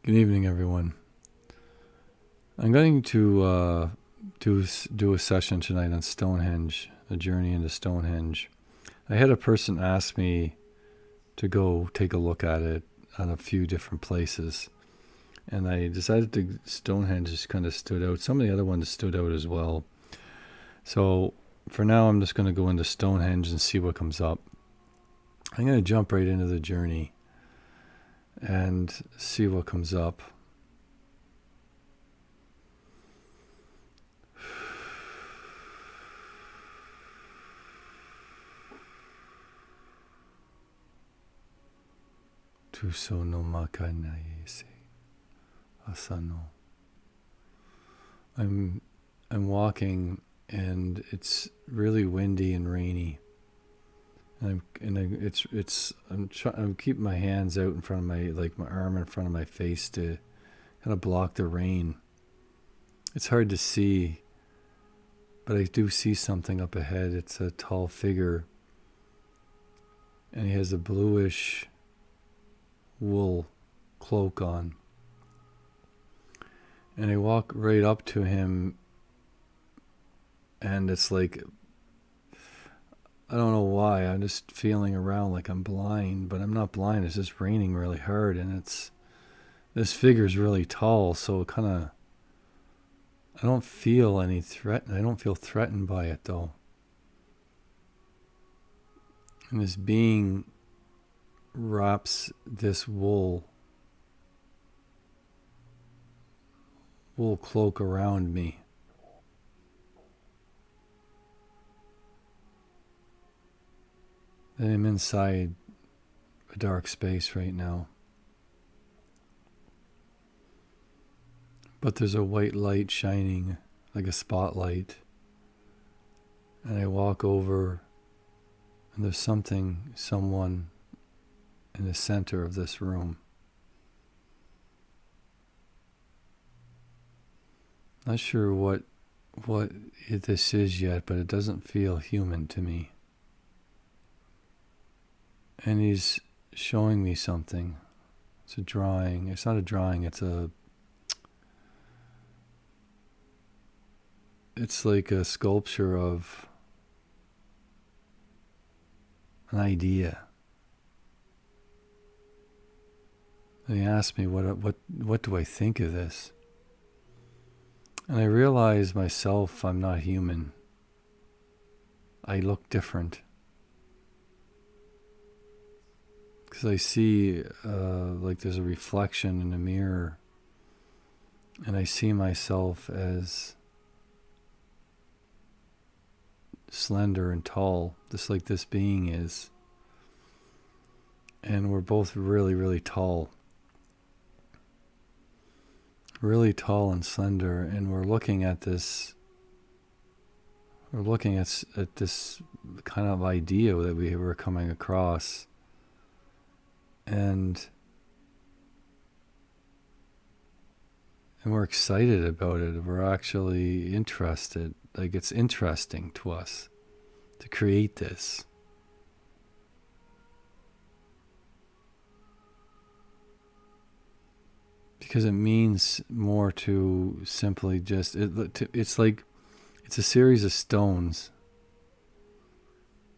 Good evening, everyone. I'm going to do a session tonight on Stonehenge, a journey into Stonehenge. I had a person ask me to go take a look at it on a few different places, and I decided to Stonehenge just kind of stood out. Some of the other ones stood out as well. So for now, I'm just going to go into Stonehenge and see what comes up. I'm going to jump right into the journey and see what comes up. Tuso no makanayese asano. I'm walking and it's really windy and rainy. I'm keeping my hands out in front of my arm in front of my face to kind of block the rain. It's hard to see, but I do see something up ahead. It's a tall figure, and he has a bluish wool cloak on. And I walk right up to him, and it's like, I don't know why, I'm just feeling around like I'm blind, but I'm not blind. It's just raining really hard, and this figure's really tall, so I don't feel any threat. I don't feel threatened by it though. And this being wraps this wool cloak around me. And I'm inside a dark space right now. But there's a white light shining like a spotlight. And I walk over, and there's someone in the center of this room. Not sure what this is yet, but it doesn't feel human to me. And he's showing me something. It's a drawing. It's not a drawing, it's like a sculpture of an idea. And he asked me, what do I think of this? And I realize myself, I'm not human. I look different. Because I see like there's a reflection in a mirror, and I see myself as slender and tall, just like this being is. And we're both really, really tall. Really tall and slender, and we're looking at this kind of idea that we were coming across. And we're excited about it. We're actually interested. Like, it's interesting to us to create this. Because it means more to simply just, it's like, it's a series of stones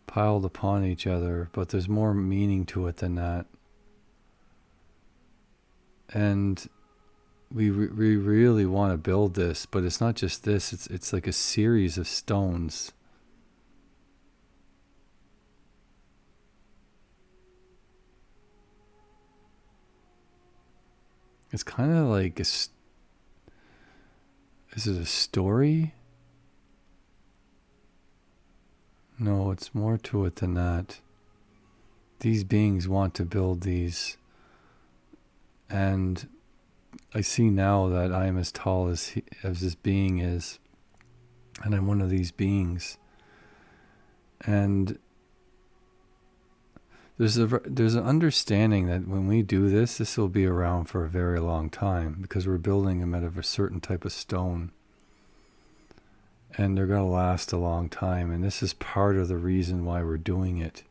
piled upon each other, but there's more meaning to it than that. And we really want to build this, but it's not just this, it's like a series of stones. It's kind of like is it a story? No, it's more to it than that. These beings want to build these, and I see now that I am as tall as this being is, and I'm one of these beings. And there's an understanding that when we do this will be around for a very long time, because we're building them out of a certain type of stone, and they're going to last a long time. And this is part of the reason why we're doing it.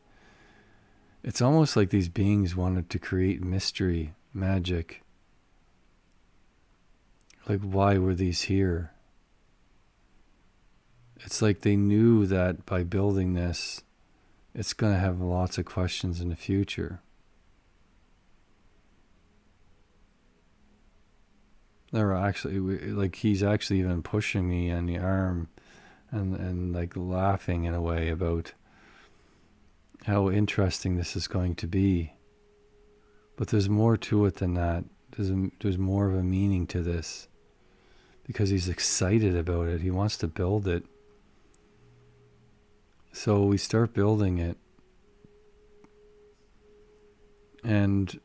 It's almost like these beings wanted to create mystery, magic, Like, why were these here? It's like they knew that by building this, it's going to have lots of questions in the future. They're actually, like, he's actually even pushing me on the arm and like laughing in a way about how interesting this is going to be. But there's more to it than that. There's more of a meaning to this because he's excited about it. He wants to build it. So we start building it, and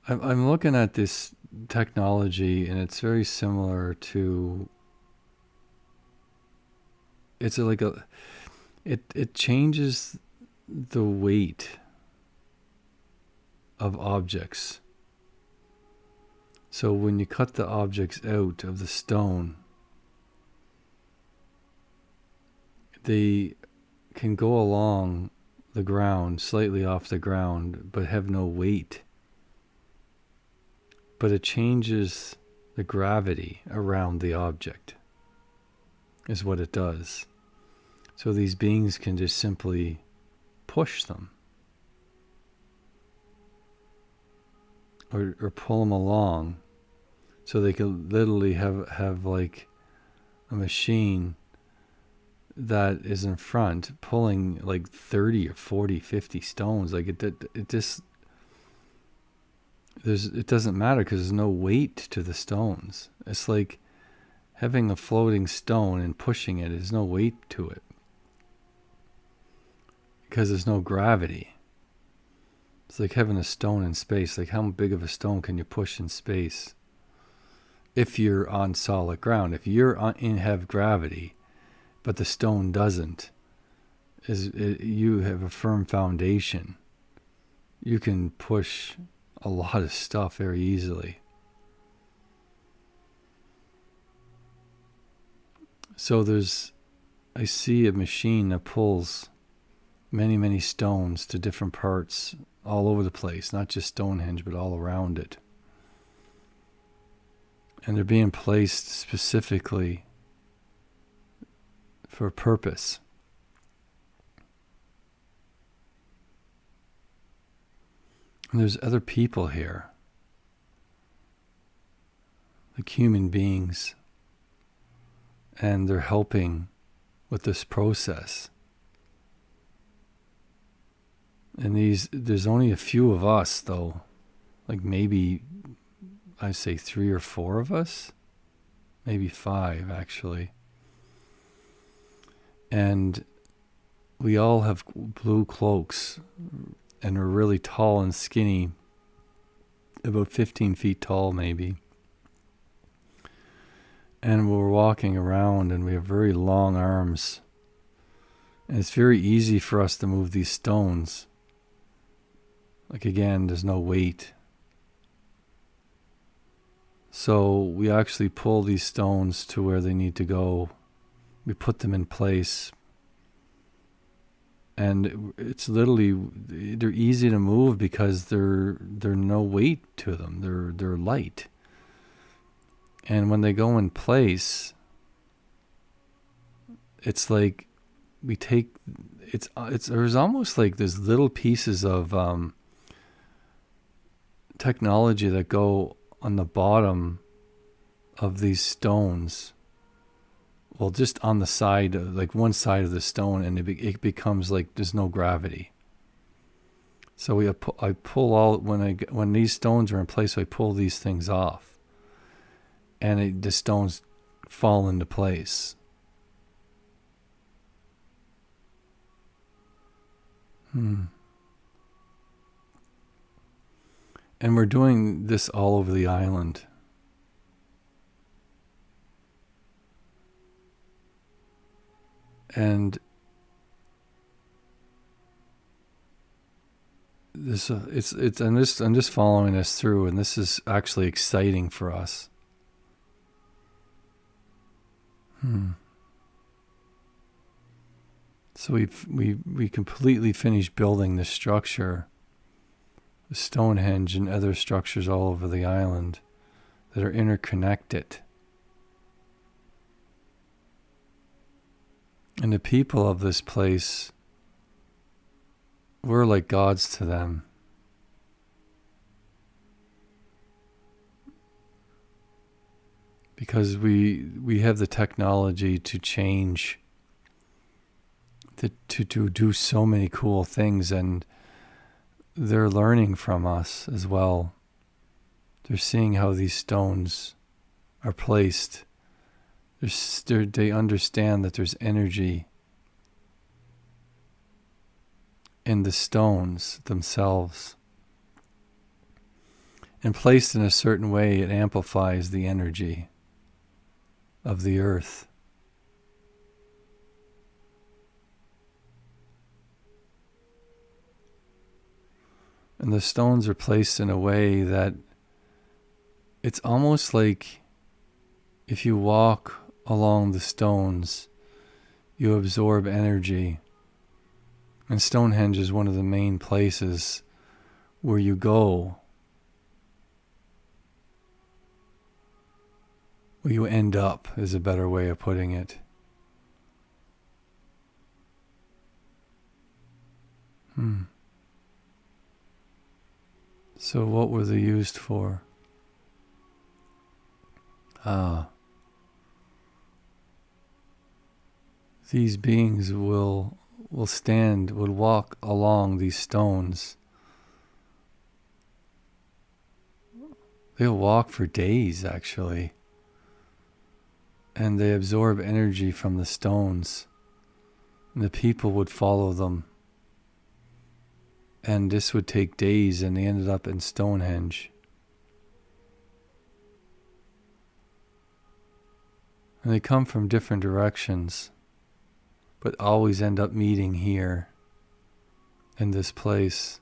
I'm looking at this technology, and it's very similar to. It changes the weight of objects. So when you cut the objects out of the stone, they can go along the ground, slightly off the ground, but have no weight. But it changes the gravity around the object, is what it does. So these beings can just simply push them or pull them along. So they could literally have like a machine that is in front pulling like 30 or 40, 50 stones. Like it just, it doesn't matter because there's no weight to the stones. It's like having a floating stone and pushing it. There's no weight to it because there's no gravity. It's like having a stone in space. Like, how big of a stone can you push in space? If you're on solid ground, if you're have gravity, but the stone doesn't, you have a firm foundation. You can push a lot of stuff very easily. So I see a machine that pulls many, many stones to different parts all over the place, not just Stonehenge, but all around it. And they're being placed specifically for a purpose. And there's other people here, like human beings, and they're helping with this process. And there's only a few of us, though, like maybe I say 3 or 4 of us, maybe 5 actually. And we all have blue cloaks and are really tall and skinny, about 15 feet tall maybe. And we're walking around and we have very long arms. And it's very easy for us to move these stones. Like, again, there's no weight. So we actually pull these stones to where they need to go. We put them in place. And it's literally, they're easy to move because they're no weight to them. They're light. And when they go in place, it's like we take, there's almost like there's little pieces of technology that go on the bottom of these stones. Well, just on the side, like one side of the stone, and it becomes like there's no gravity. So I pull all when these stones are in place, I pull these things off, and the stones fall into place. And we're doing this all over the island. And this I'm just following us through, and this is actually exciting for us. So we completely finished building the structure, the Stonehenge and other structures all over the island that are interconnected. And the people of this place, we're like gods to them. Because we have the technology to change, to do so many cool things, and they're learning from us as well. They're seeing how these stones are placed. They understand that there's energy in the stones themselves. And placed in a certain way, it amplifies the energy of the earth. And the stones are placed in a way that it's almost like if you walk along the stones, you absorb energy. And Stonehenge is one of the main places where you go, where you end up, is a better way of putting it. So what were they used for? These beings will walk along these stones. They'll walk for days, actually. And they absorb energy from the stones. And the people would follow them. And this would take days, and they ended up in Stonehenge. And they come from different directions, but always end up meeting here, in this place.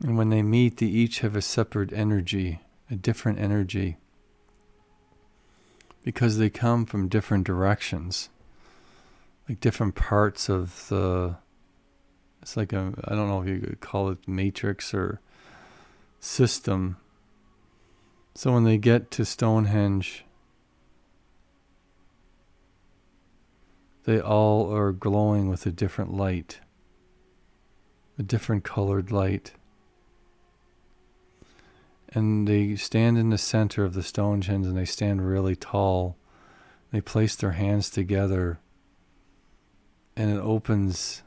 And when they meet, they each have a separate energy, a different energy, because they come from different directions, like different parts of it's like I don't know if you could call it matrix or system. So when they get to Stonehenge, they all are glowing with a different light, a different colored light. And they stand in the center of the Stonehenge, and they stand really tall. They place their hands together, and it opens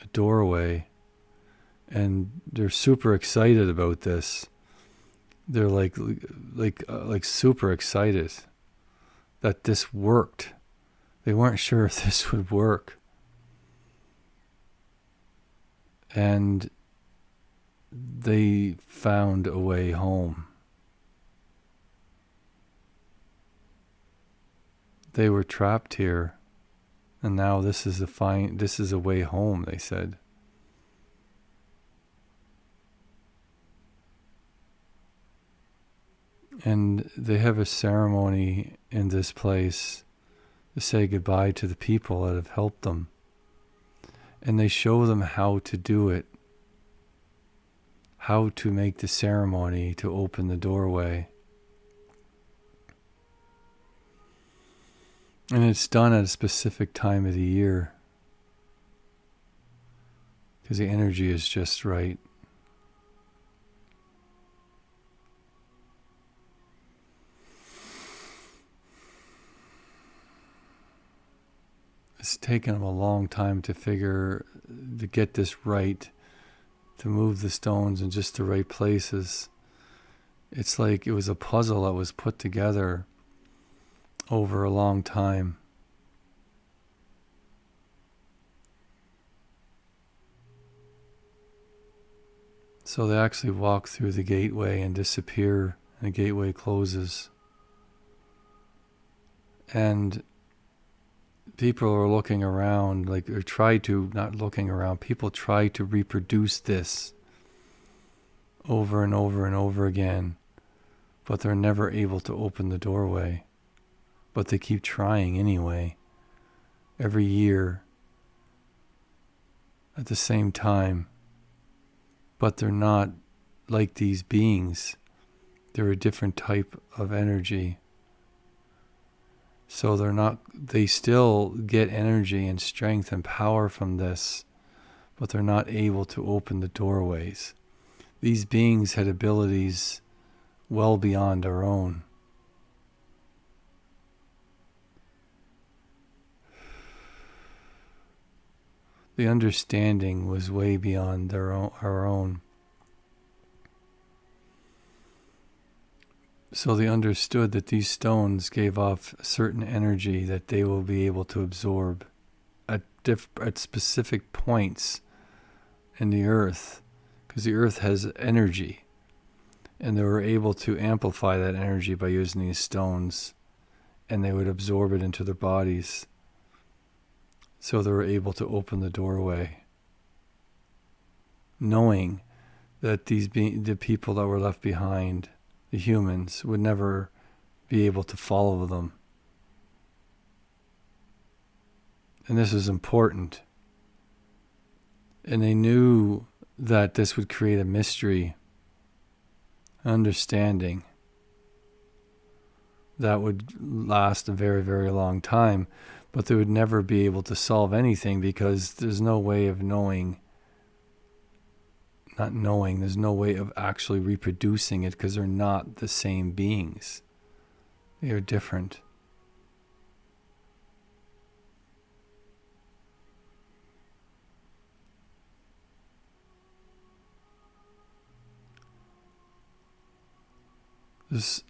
a doorway. And they're super excited about this. They're like super excited that this worked. They weren't sure if this would work. And they found a way home. They were trapped here, and now this is a way home, they said. And they have a ceremony in this place to say goodbye to the people that have helped them. And they show them how to do it, how to make the ceremony to open the doorway. And it's done at a specific time of the year, because the energy is just right. It's taken them a long time to get this right, to move the stones in just the right places. It's like it was a puzzle that was put together over a long time. So they actually walk through the gateway and disappear, and the gateway closes. And people are looking around, people try to reproduce this over and over and over again, but they're never able to open the doorway. but they keep trying anyway. Every year at the same time. But they're not like these beings. They're a different type of energy. So they still get energy and strength and power from this, but they're not able to open the doorways. These beings had abilities well beyond our own. The understanding was way beyond our own. So they understood that these stones gave off certain energy that they will be able to absorb at specific points in the earth, because the earth has energy, and they were able to amplify that energy by using these stones, and they would absorb it into their bodies. So they were able to open the doorway, knowing that the people that were left behind, the humans, would never be able to follow them. And this is important. And they knew that this would create a mystery, understanding that would last a very, very long time, but they would never be able to solve anything because there's no way of there's no way of actually reproducing it because they're not the same beings. They are different.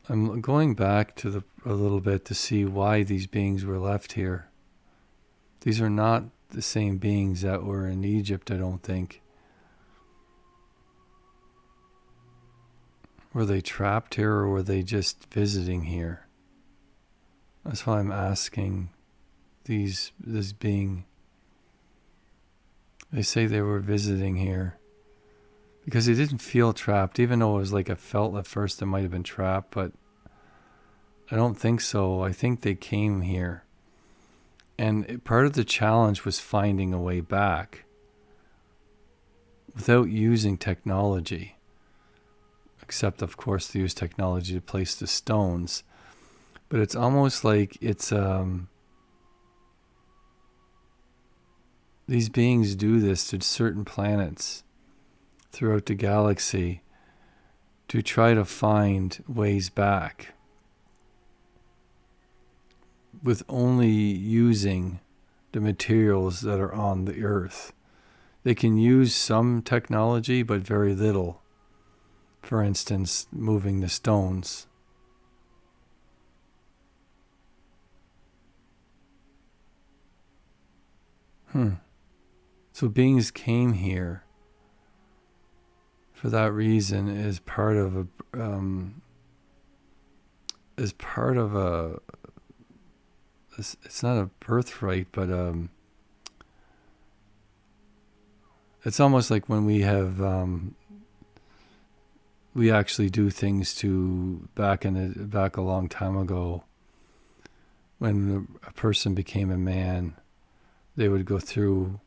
I'm going back to a little bit to see why these beings were left here. These are not the same beings that were in Egypt, I don't think. Were they trapped here or were they just visiting here? That's why I'm asking this being. They say they were visiting here because they didn't feel trapped, even though it was like I felt at first they might have been trapped, but I don't think so. I think they came here. And part of the challenge was finding a way back without using technology, except, of course, to use technology to place the stones. But it's almost like these beings do this to certain planets throughout the galaxy to try to find ways back with only using the materials that are on the earth. They can use some technology, but very little. For instance, moving the stones. So beings came here for that reason as part of a it's not a birthright, but it's almost like when we have we actually do things to back a long time ago. When a person became a man, they would go through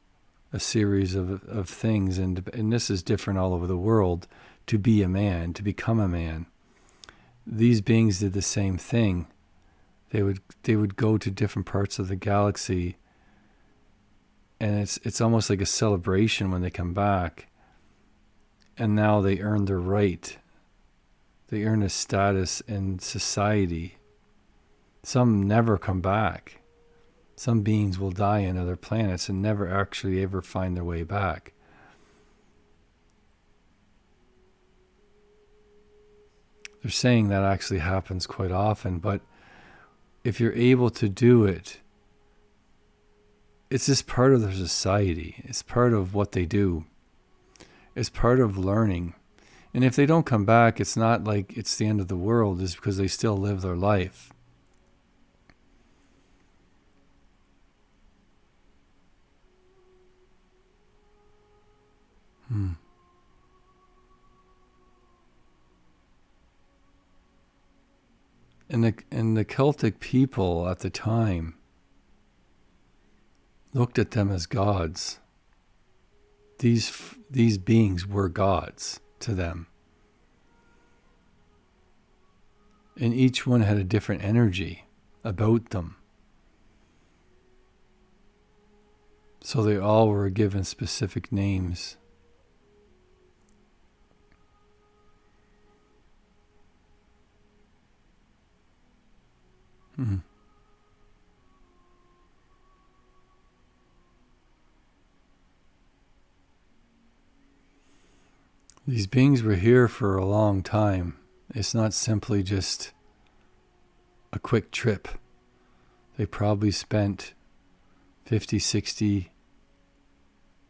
a series of things, and this is different all over the world, to be a man, to become a man. These beings did the same thing. They would go to different parts of the galaxy, and it's almost like a celebration when they come back. And now they earn their right. They earn a status in society. Some never come back. Some beings will die on other planets and never actually ever find their way back. They're saying that actually happens quite often, but if you're able to do it, it's just part of their society. It's part of what they do. It's part of learning. And if they don't come back, it's not like it's the end of the world. It's because they still live their life. And And the Celtic people at the time looked at them as gods. These beings were gods to them. And each one had a different energy about them. So they all were given specific names. These beings were here for a long time. It's not simply just a quick trip. They probably spent 50, 60,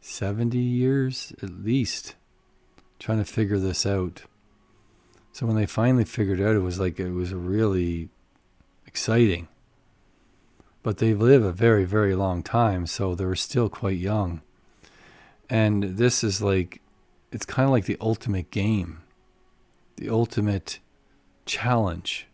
70 years at least trying to figure this out. So when they finally figured out, it was really exciting. But they live a very, very long time, so they were still quite young. And this is it's kind of like the ultimate game, the ultimate challenge.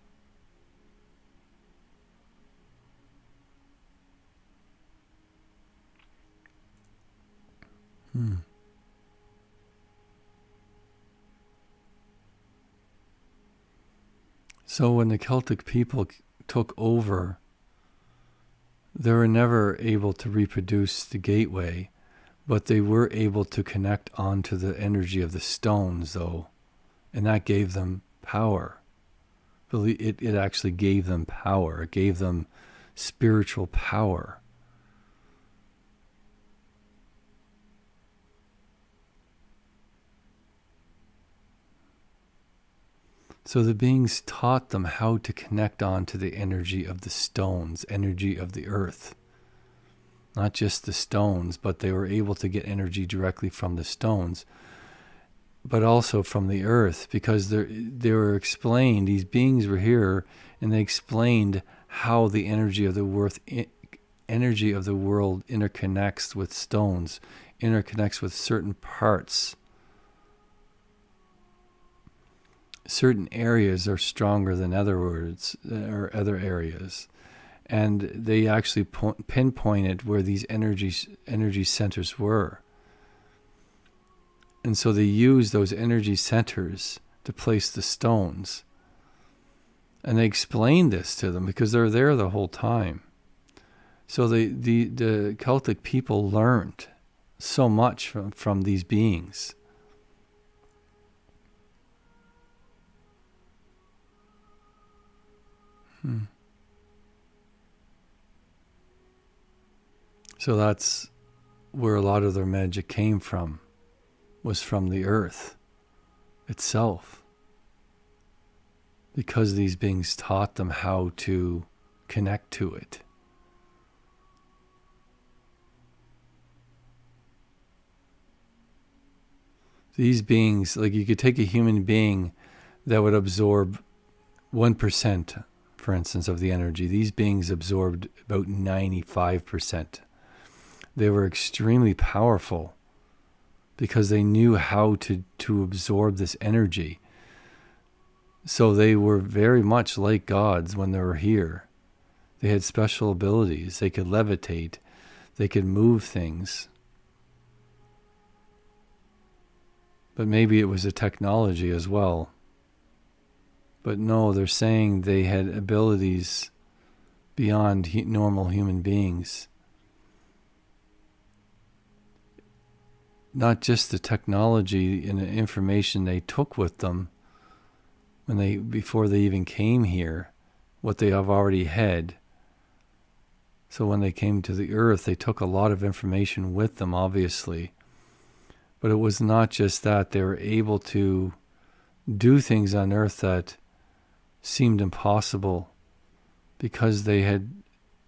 So when the Celtic people took over, they were never able to reproduce the gateway, but they were able to connect onto the energy of the stones, though, and that gave them power. It actually gave them power. It gave them spiritual power. So the beings taught them how to connect on to the energy of the stones, energy of the earth. Not just the stones, but they were able to get energy directly from the stones, but also from the earth, because they were explained, these beings were here, and they explained how the energy of the world interconnects with stones, interconnects with certain parts. Certain areas are stronger than other areas. And they actually pinpointed where these energy centers were. And so they used those energy centers to place the stones. And they explained this to them because they're there the whole time. So the Celtic people learned so much from these beings. So that's where a lot of their magic came from, was from the earth itself. Because these beings taught them how to connect to it. These beings, you could take a human being that would absorb 1%, for instance, of the energy. These beings absorbed about 95%. They were extremely powerful because they knew how to absorb this energy. So they were very much like gods when they were here. They had special abilities. They could levitate. They could move things. But maybe it was a technology as well. But no, they're saying they had abilities beyond normal human beings. Not just the technology and the information they took with them before they even came here, what they have already had. So when they came to the earth, they took a lot of information with them, obviously. But it was not just that. They were able to do things on earth that seemed impossible because they had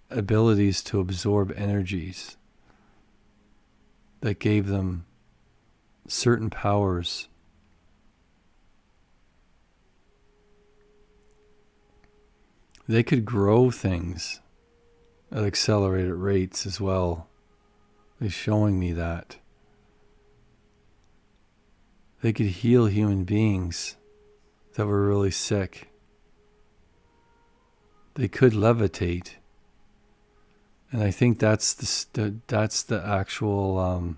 abilities to absorb energies that gave them certain powers. They could grow things at accelerated rates as well. They're showing me that. They could heal human beings that were really sick. they could levitate. And I think that's the actual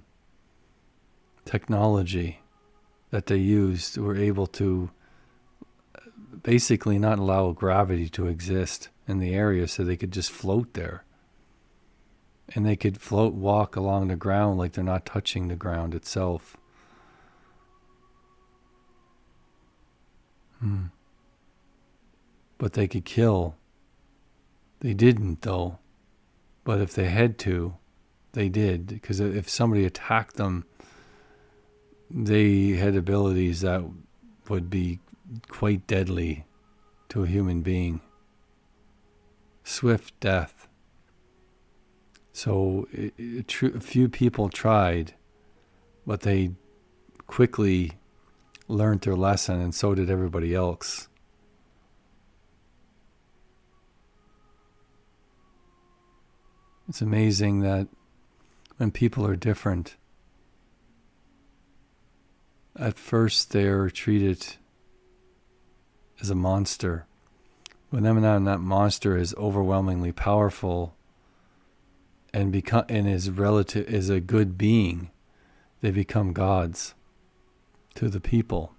technology that they used. Were able to basically not allow gravity to exist in the area, so they could just float there. And they could walk along the ground like they're not touching the ground itself. But they could kill. They didn't, though. But if they had to, they did. Because if somebody attacked them, they had abilities that would be quite deadly to a human being. Swift death. So a few people tried, but they quickly learned their lesson, and so did everybody else. It's amazing that when people are different, at first they're treated as a monster. When that monster is overwhelmingly powerful and is a good being, they become gods to the people.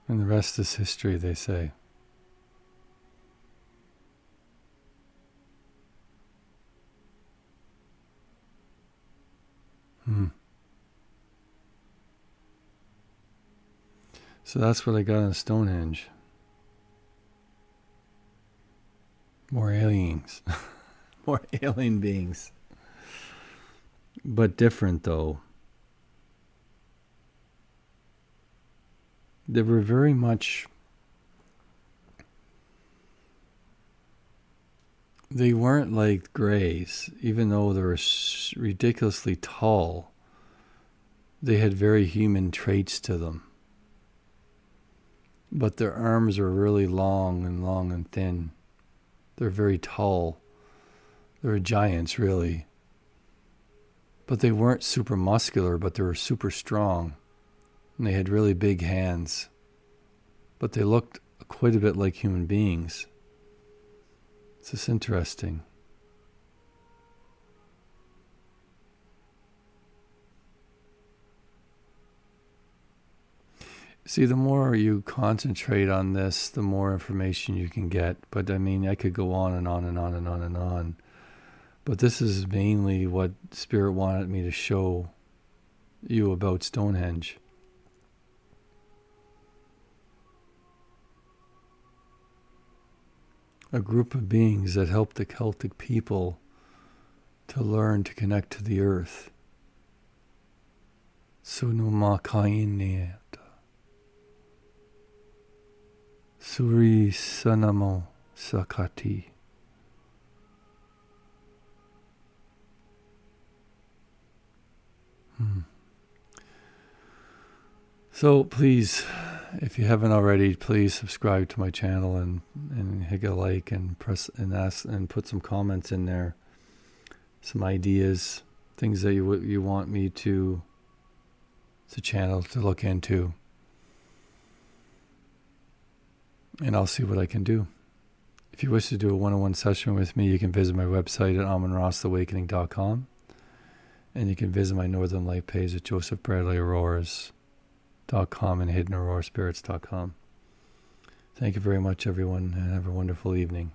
And the rest is history, they say. So that's what I got on Stonehenge. More aliens. More alien beings. But different, though. They were very much... They weren't like Greys, even though they were ridiculously tall. They had very human traits to them. But their arms are really long and thin. They're very tall. They were giants, really. But they weren't super muscular, but they were super strong. And they had really big hands. But they looked quite a bit like human beings. It's just interesting. See, the more you concentrate on this, the more information you can get. But I mean, I could go on and on and on and on and on. But this is mainly what Spirit wanted me to show you about Stonehenge. A group of beings that helped the Celtic people to learn to connect to the earth. Sunumakaineta. Suri Sanamo Sakati. So please, if you haven't already, please subscribe to my channel and hit a like and press and ask and put some comments in there, some ideas, things that you want me to the channel to look into, and I'll see what I can do. If you wish to do a one-on-one session with me, you can visit my website at AmonRossAwakening.com, and you can visit my Northern Light page at JosephBradleyAuroras.com and HiddenAuroraSpirits.com. Thank you very much, everyone, and have a wonderful evening.